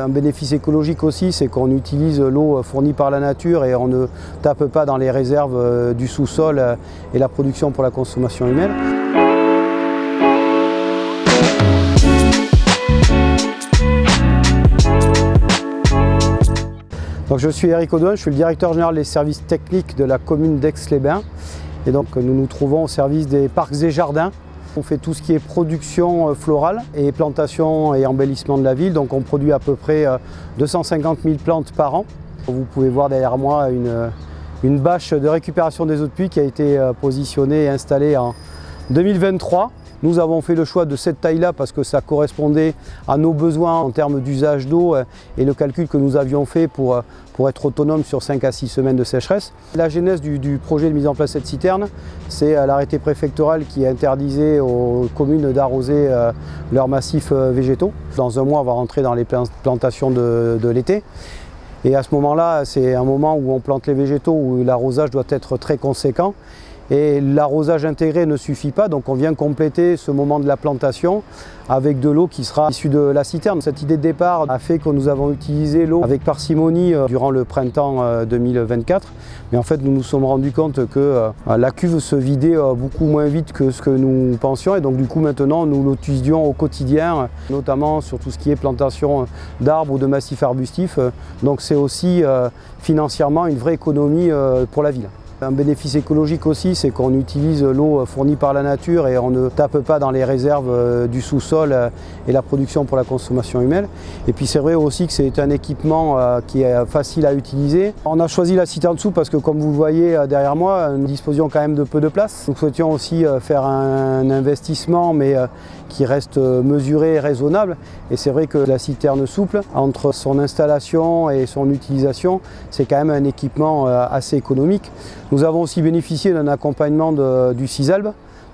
Un bénéfice écologique aussi, c'est qu'on utilise l'eau fournie par la nature et on ne tape pas dans les réserves du sous-sol et la production pour la consommation humaine. Donc je suis Eric Audouin, je suis le directeur général des services techniques de la commune d'Aix-les-Bains. Et donc nous nous trouvons au service des parcs et jardins. On fait tout ce qui est production florale et plantation et embellissement de la ville. Donc on produit à peu près 250 000 plantes par an. Vous pouvez voir derrière moi une bâche de récupération des eaux de pluie qui a été positionnée et installée en 2023. Nous avons fait le choix de cette taille-là parce que ça correspondait à nos besoins en termes d'usage d'eau et le calcul que nous avions fait pour être autonome sur 5 à 6 semaines de sécheresse. La genèse du projet de mise en place de cette citerne, c'est l'arrêté préfectoral qui interdisait aux communes d'arroser leurs massifs végétaux. Dans un mois, on va rentrer dans les plantations de l'été. Et à ce moment-là, c'est un moment où on plante les végétaux, où l'arrosage doit être très conséquent. Et l'arrosage intégré ne suffit pas, donc on vient compléter ce moment de la plantation avec de l'eau qui sera issue de la citerne. Cette idée de départ a fait que nous avons utilisé l'eau avec parcimonie durant le printemps 2024. Mais en fait, nous nous sommes rendus compte que la cuve se vidait beaucoup moins vite que ce que nous pensions. Et donc du coup, maintenant, nous l'utilisions au quotidien, notamment sur tout ce qui est plantation d'arbres ou de massifs arbustifs. Donc c'est aussi financièrement une vraie économie pour la ville. Un bénéfice écologique aussi, c'est qu'on utilise l'eau fournie par la nature et on ne tape pas dans les réserves du sous-sol et la production pour la consommation humaine. Et puis c'est vrai aussi que c'est un équipement qui est facile à utiliser. On a choisi la citerne dessous parce que comme vous le voyez derrière moi, nous disposions quand même de peu de place. Nous souhaitions aussi faire un investissement mais qui reste mesuré et raisonnable. Et c'est vrai que la citerne souple, entre son installation et son utilisation, c'est quand même un équipement assez économique. Nous avons aussi bénéficié d'un accompagnement du CISALB,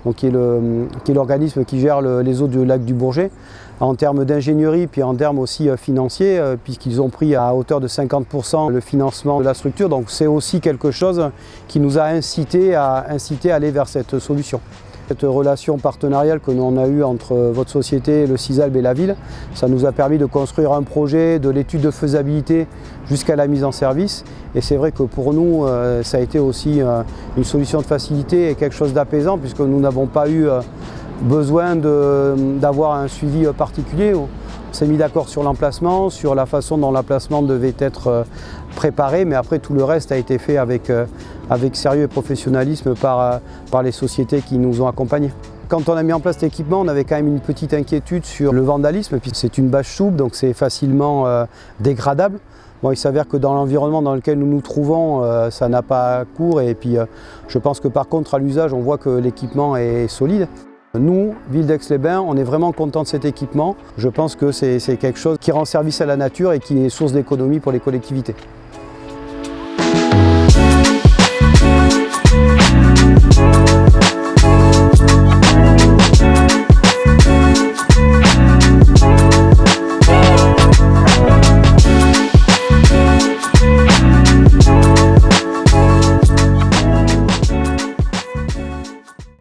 donc qui est l'organisme qui gère les eaux du lac du Bourget, en termes d'ingénierie puis en termes aussi financiers, puisqu'ils ont pris à hauteur de 50% le financement de la structure. Donc c'est aussi quelque chose qui nous a incité à aller vers cette solution. Cette relation partenariale que l'on a eue entre votre société, le CISALB et la ville, ça nous a permis de construire un projet, de l'étude de faisabilité jusqu'à la mise en service. Et c'est vrai que pour nous, ça a été aussi une solution de facilité et quelque chose d'apaisant puisque nous n'avons pas eu besoin d'avoir un suivi particulier. On s'est mis d'accord sur l'emplacement, sur la façon dont l'emplacement devait être préparé, mais après tout le reste a été fait avec sérieux et professionnalisme par les sociétés qui nous ont accompagnés. Quand on a mis en place cet équipement, on avait quand même une petite inquiétude sur le vandalisme, puisque c'est une bâche souple, donc c'est facilement dégradable. Bon, il s'avère que dans l'environnement dans lequel nous nous trouvons, ça n'a pas cours, et puis je pense que par contre à l'usage, on voit que l'équipement est solide. Nous, ville d'Aix-les-Bains, on est vraiment content de cet équipement. Je pense que c'est quelque chose qui rend service à la nature et qui est source d'économie pour les collectivités.